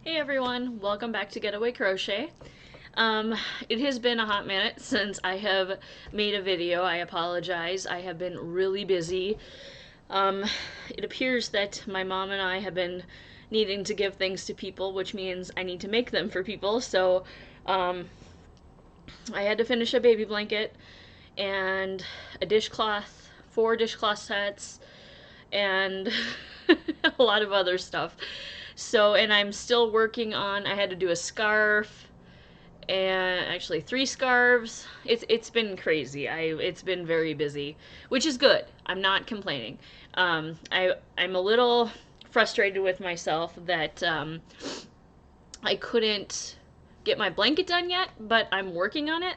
Hey everyone, welcome back to Getaway Crochet. It has been a hot minute since I have made a video. I apologize. I have been really busy. Um, it appears that my mom and I have been needing to give things to people, which means I need to make them for people. So um, I had to finish a baby blanket and a dishcloth, 4 dishcloth sets, and a lot of other stuff. So, and I'm still working on, I had to do a scarf and actually 3 scarves. It's been crazy. It's been very busy, which is good. I'm not complaining. I'm a little frustrated with myself that I couldn't get my blanket done yet, but I'm working on it.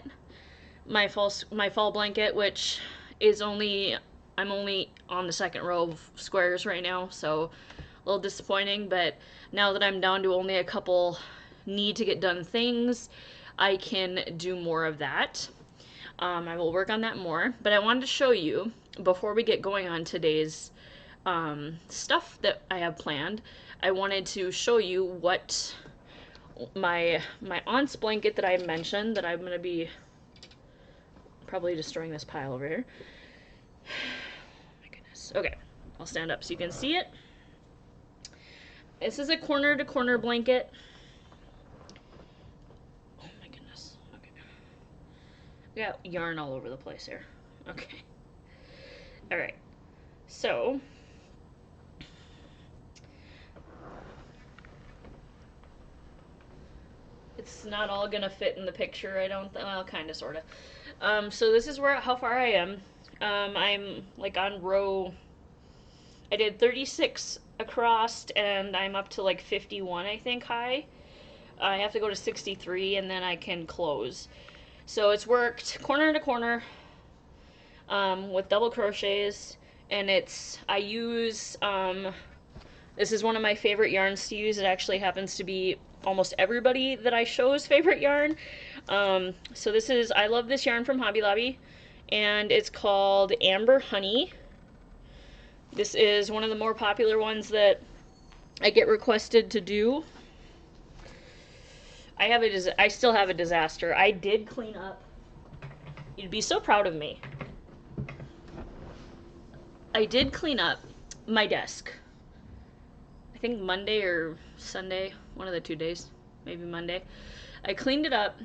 My fall blanket, which is only I'm only on the second row of squares right now, so a little disappointing, but now that I'm down to only a couple need to get done things, I can do more of that. I will work on that more, but I wanted to show you before we get going on today's stuff that I have planned. I wanted to show you what my aunts blanket that I mentioned that I'm going to be probably destroying this pile over here. Oh my goodness. Okay, I'll stand up so you can see it. This is a corner to corner blanket. Oh my goodness. Okay. We got yarn all over the place here. Okay. Alright. So, it's not all gonna fit in the picture, I don't well, kinda sorta. So this is how far I am. I'm like on row, I did 36 across and I'm up to like 51 I think high. I have to go to 63 and then I can close. So it's worked corner to corner with double crochets, and I use, this is one of my favorite yarns to use. It actually happens to be almost everybody that I show's favorite yarn. So I love this yarn from Hobby Lobby, and it's called Amber Honey. This is one of the more popular ones that I get requested to do. I still have a disaster. I did clean up. You'd be so proud of me. I did clean up my desk. I think Monday or Sunday, one of the 2 days, maybe Monday. I cleaned it up,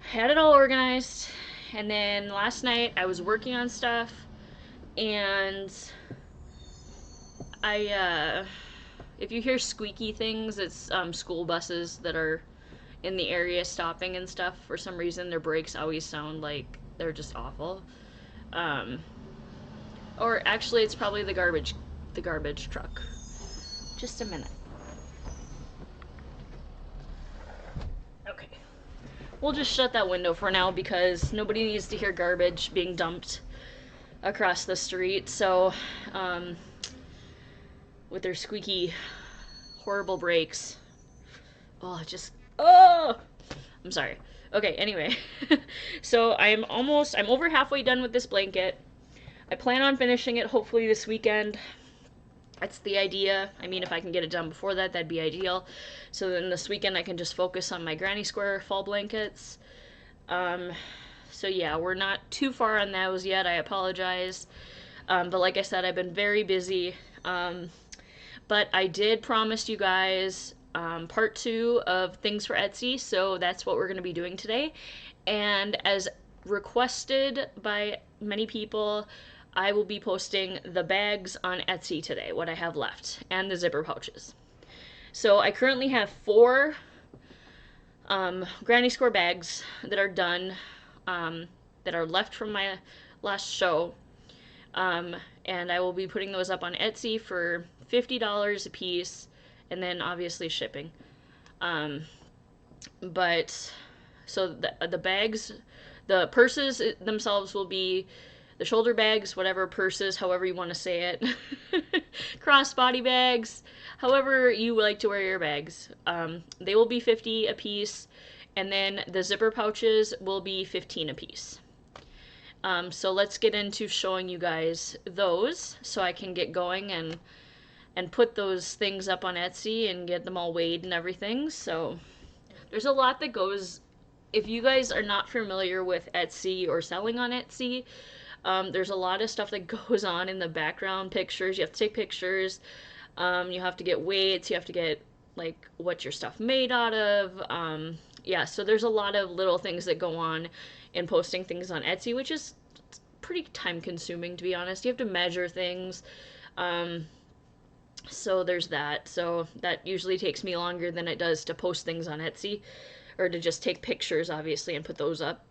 had it all organized, and then last night I was working on stuff, and if you hear squeaky things, it's school buses that are in the area stopping and stuff. For some reason, their brakes always sound like they're just awful. Or actually, it's probably the garbage truck. Just a minute. Okay. We'll just shut that window for now because nobody needs to hear garbage being dumped across the street. So, with their squeaky, horrible brakes. Oh! I'm sorry. Okay, anyway. So I'm over halfway done with this blanket. I plan on finishing it hopefully this weekend. That's the idea. I mean, if I can get it done before that, that'd be ideal. So then this weekend I can just focus on my granny square fall blankets. So yeah, we're not too far on those yet. I apologize. But like I said, I've been very busy. But I did promise you guys part 2 of things for Etsy, so that's what we're going to be doing today. And as requested by many people, I will be posting the bags on Etsy today, what I have left, and the zipper pouches. So I currently have 4 granny square bags that are done, that are left from my last show. And I will be putting those up on Etsy for $50 a piece, and then obviously shipping. But so the bags, the purses themselves will be the shoulder bags, whatever purses, however you want to say it, crossbody bags, however you like to wear your bags. They will be 50 a piece, and then the zipper pouches will be 15 a piece. So let's get into showing you guys those so I can get going and and put those things up on Etsy and get them all weighed and everything. So there's a lot that goes. If you guys are not familiar with Etsy or selling on Etsy, there's a lot of stuff that goes on in the background pictures. You have to take pictures. You have to get weights. You have to get like what your stuff made out of. Yeah, so there's a lot of little things that go on in posting things on Etsy, which is pretty time consuming, to be honest. You have to measure things. So there's that. So that usually takes me longer than it does to post things on Etsy, or to just take pictures, obviously, and put those up.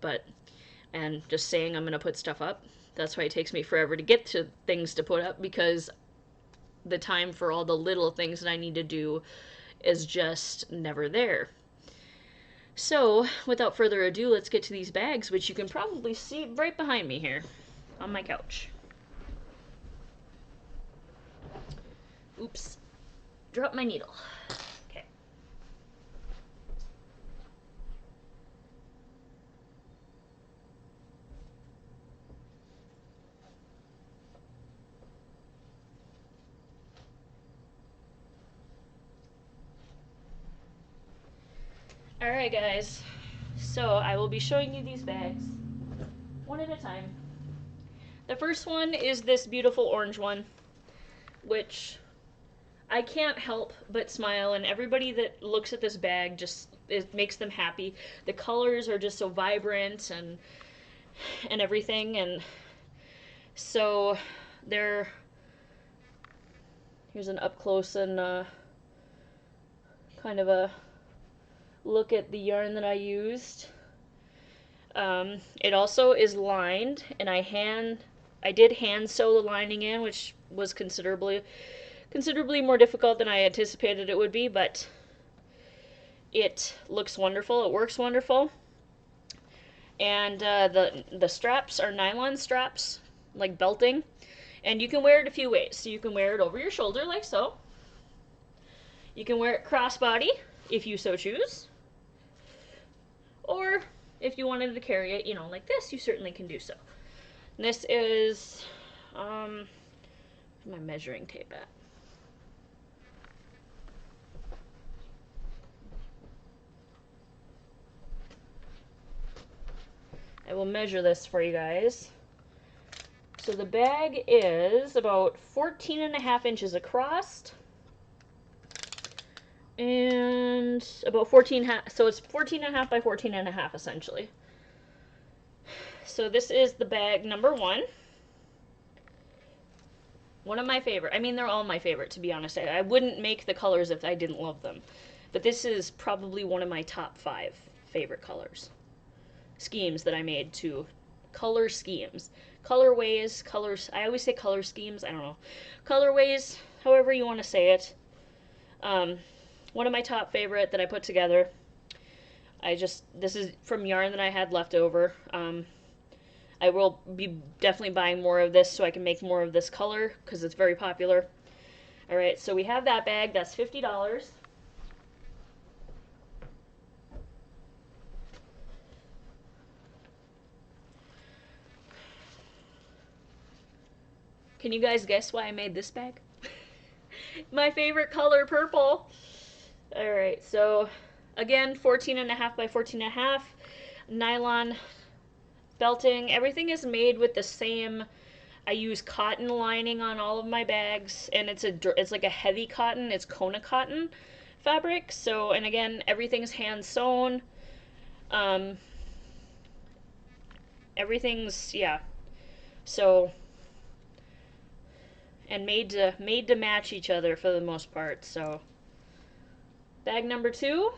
And just saying I'm going to put stuff up. That's why it takes me forever to get to things to put up, because the time for all the little things that I need to do is just never there. So, without further ado, let's get to these bags, which you can probably see right behind me here on my couch. Oops. Drop my needle. Okay. Alright guys, so I will be showing you these bags one at a time. The first one is this beautiful orange one, which I can't help but smile, and everybody that looks at this bag just, it makes them happy. The colors are just so vibrant and everything, and so here's an up close and kind of a look at the yarn that I used. It also is lined, and I did hand sew the lining in, which was considerably more difficult than I anticipated it would be, but it looks wonderful. It works wonderful. And the straps are nylon straps, like belting, and you can wear it a few ways. So you can wear it over your shoulder like so. You can wear it crossbody if you so choose. Or if you wanted to carry it, like this, you certainly can do so. And this is, where's my measuring tape at? I will measure this for you guys. So the bag is about 14.5 inches across, and about 14, so it's 14.5 by 14.5 essentially. So this is the bag number one. One of my favorite. I mean, they're all my favorite, to be honest. I wouldn't make the colors if I didn't love them. But this is probably one of my top 5 favorite schemes that I made too. Color schemes. Colorways, colors. I always say color schemes. I don't know. Colorways, however you want to say it. One of my top favorite that I put together. This is from yarn that I had left over. I will be definitely buying more of this so I can make more of this color, because it's very popular. Alright, so we have that bag. That's $50. Can you guys guess why I made this bag? My favorite color, purple. Alright, so again, 14.5 by 14.5, nylon belting. Everything is made with the same. I use cotton lining on all of my bags, and it's like a heavy cotton. It's Kona cotton fabric. So, and again, everything's hand sewn. Everything's, yeah. So, and made to match each other for the most part. So, bag number 2.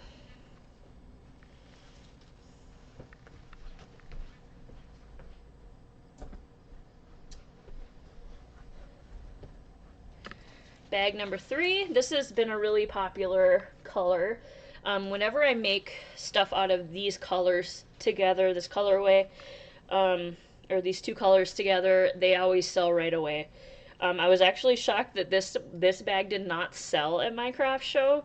Bag number 3. This has been a really popular color. Whenever I make stuff out of these colors together, this colorway, or these two colors together, they always sell right away. I was actually shocked that this bag did not sell at my craft show.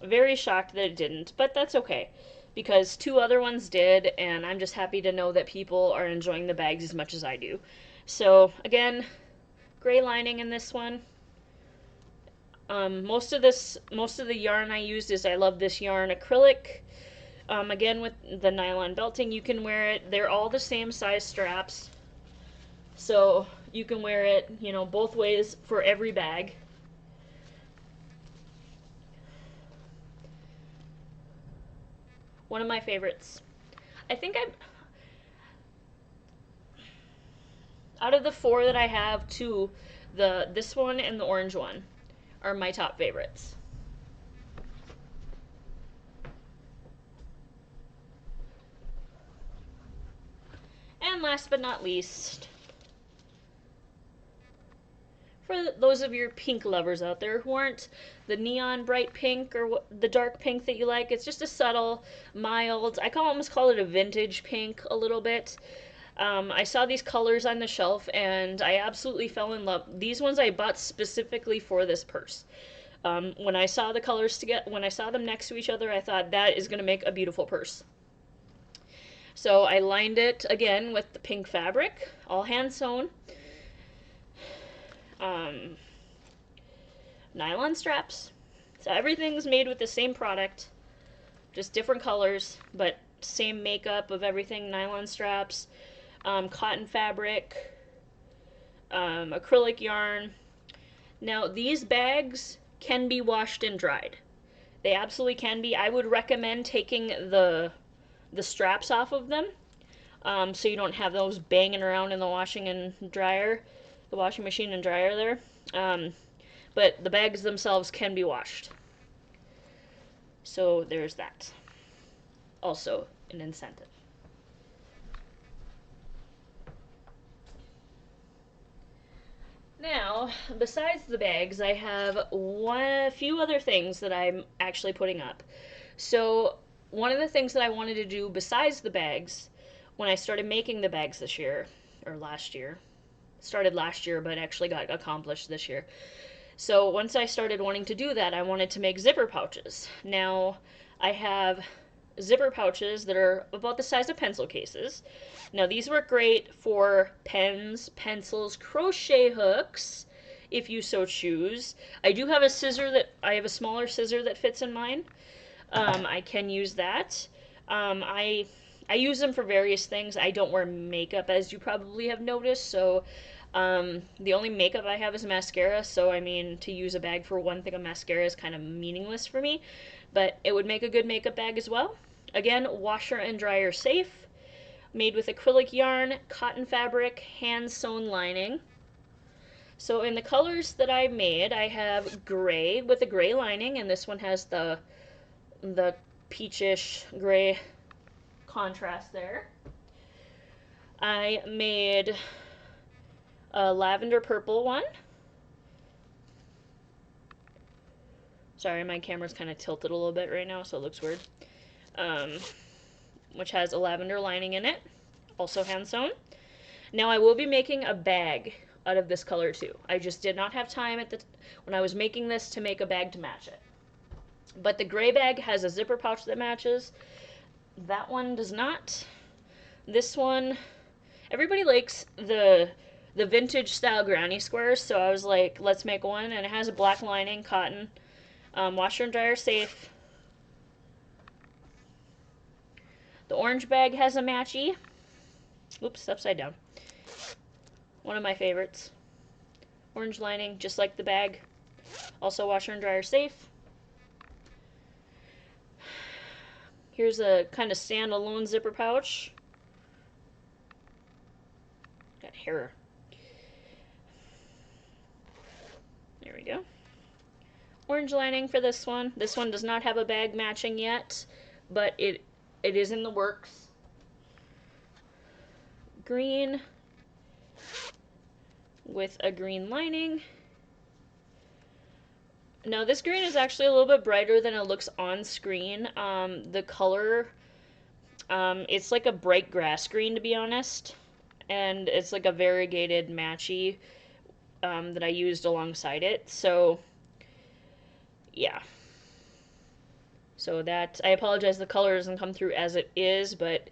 Very shocked that it didn't, but that's okay, because 2 other ones did, and I'm just happy to know that people are enjoying the bags as much as I do. So again, gray lining in this one. Most of the yarn I used is, I love this yarn acrylic. Again, with the nylon belting, you can wear it. They're all the same size straps, so you can wear it, you know, both ways for every bag. One of my favorites. I think out of the 4 that I have, 2, this one and the orange one, are my top favorites. And last but not least, for those of your pink lovers out there who aren't the neon bright pink or the dark pink that you like, it's just a subtle, mild, I almost call it a vintage pink a little bit. I saw these colors on the shelf and I absolutely fell in love. These ones I bought specifically for this purse. When I saw the colors when I saw them next to each other, I thought that is going to make a beautiful purse. So I lined it again with the pink fabric, all hand sewn. Nylon straps. So everything's made with the same product, just different colors, but same makeup of everything. Nylon straps, cotton fabric, acrylic yarn. Now these bags can be washed and dried. They absolutely can be. I would recommend taking the straps off of them, so you don't have those banging around in the washing machine and dryer there. But the bags themselves can be washed. So there's that. Also an incentive. Now, besides the bags, I have a few other things that I'm actually putting up. So one of the things that I wanted to do besides the bags, when I started making the bags this year, or last year, started last year but actually got accomplished this year. So once I started wanting to do that, I wanted to make zipper pouches. Now I have zipper pouches that are about the size of pencil cases. Now these work great for pens, pencils, crochet hooks, if you so choose. I do have a smaller scissor that fits in mine. I can use that. I use them for various things. I don't wear makeup, as you probably have noticed, so the only makeup I have is mascara, so I mean, to use a bag for one thing of mascara is kind of meaningless for me, but it would make a good makeup bag as well. Again, washer and dryer safe, made with acrylic yarn, cotton fabric, hand sewn lining. So in the colors that I made, I have gray with a gray lining, and this one has the peachish gray contrast there. I made a lavender purple one. Sorry, my camera's kind of tilted a little bit right now, so it looks weird. Which has a lavender lining in it, also hand sewn. Now I will be making a bag out of this color too. I just did not have time when I was making this to make a bag to match it. But the gray bag has a zipper pouch that matches. That one does not. This one, everybody likes the vintage style granny squares, so I was like, let's make one, and it has a black lining, cotton, washer and dryer safe. The orange bag has a matchy. Oops, upside down. One of my favorites. Orange lining, just like the bag. Also washer and dryer safe. Here's a kind of standalone zipper pouch. Got hair. There we go. Orange lining for this one. This one does not have a bag matching yet, but it is in the works. Green with a green lining. Now this green is actually a little bit brighter than it looks on screen. The color, it's like a bright grass green, to be honest, and it's like a variegated matchy that I used alongside it. So yeah. So that, I apologize, the color doesn't come through as it is, but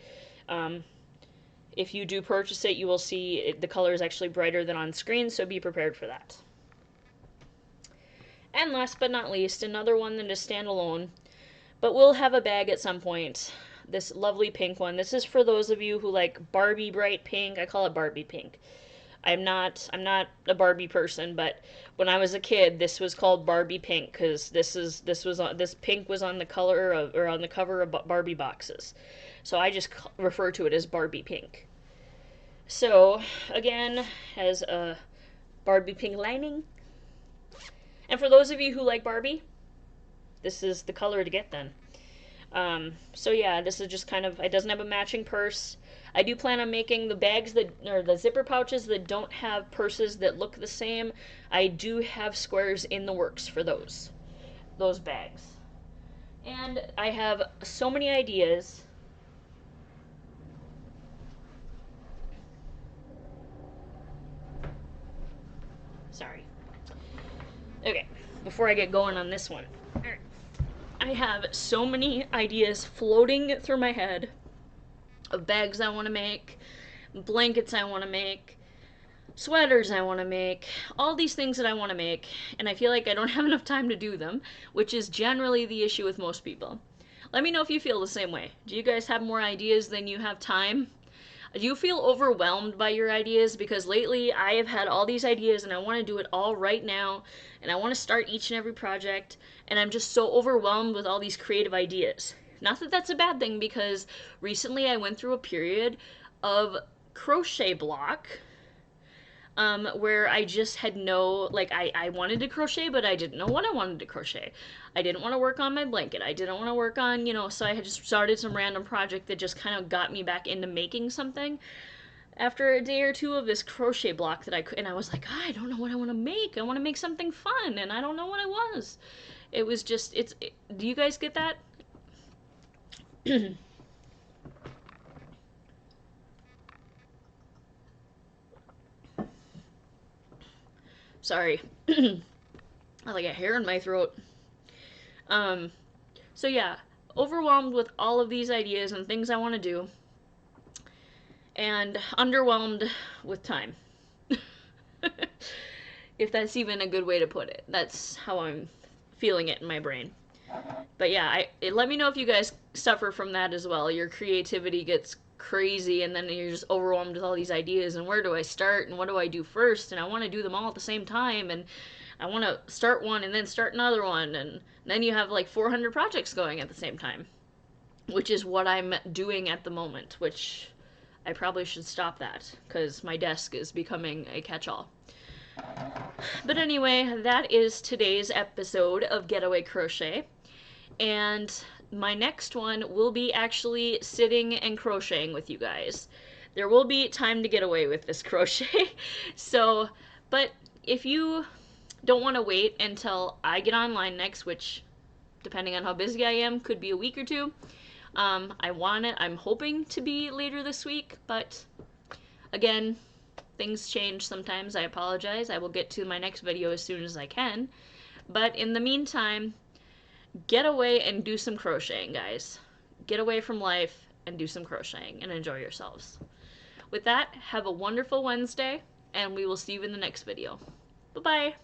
if you do purchase it, you will see the color is actually brighter than on screen, so be prepared for that. And last but not least, another one that is standalone, but we'll have a bag at some point. This lovely pink one. This is for those of you who like Barbie bright pink. I call it Barbie pink. I'm not a Barbie person, but when I was a kid, this was called Barbie pink because this pink was on the color of or on the cover of Barbie boxes. So I just refer to it as Barbie pink. So again, has a Barbie pink lining. And for those of you who like Barbie, this is the color to get then. So yeah, this is just kind of, it doesn't have a matching purse. I do plan on making the bags that, or the zipper pouches that don't have purses that look the same. I do have squares in the works for those bags. And I have so many ideas. Sorry. Okay, before I get going on this one. I have so many ideas floating through my head of bags I want to make, blankets I want to make, sweaters I want to make, all these things that I want to make, and I feel like I don't have enough time to do them, which is generally the issue with most people. Let me know if you feel the same way. Do you guys have more ideas than you have time? Do you feel overwhelmed by your ideas? Because lately I have had all these ideas and I want to do it all right now, and I want to start each and every project, and I'm just so overwhelmed with all these creative ideas. Not that that's a bad thing, because recently I went through a period of crochet block, where I just had no, like, I wanted to crochet, but I didn't know what I wanted to crochet. I didn't want to work on my blanket. I didn't want to work on, so I had just started some random project that just kind of got me back into making something. After a day or two of this crochet block and I was like, oh, I don't know what I want to make. I want to make something fun, and I don't know what it was. It was just, do you guys get that? Sorry. I like a hair in my throat. So yeah, overwhelmed with all of these ideas and things I want to do, and underwhelmed with time. If that's even a good way to put it. That's how I'm feeling it in my brain. But yeah, let me know if you guys suffer from that as well. Your creativity gets crazy and then you're just overwhelmed with all these ideas and where do I start and what do I do first, and I want to do them all at the same time, and I want to start one and then start another one, and then you have like 400 projects going at the same time, which is what I'm doing at the moment, which I probably should stop that because my desk is becoming a catch-all. But anyway, that is today's episode of Getaway Crochet, and my next one will be actually sitting and crocheting with you guys. There will be time to get away with this crochet. So, but if you don't want to wait until I get online next, which, depending on how busy I am, could be a week or two. I'm hoping to be later this week, but again, things change sometimes. I apologize. I will get to my next video as soon as I can. But in the meantime, get away and do some crocheting, guys. Get away from life and do some crocheting and enjoy yourselves. With that, have a wonderful Wednesday, and we will see you in the next video. Bye-bye.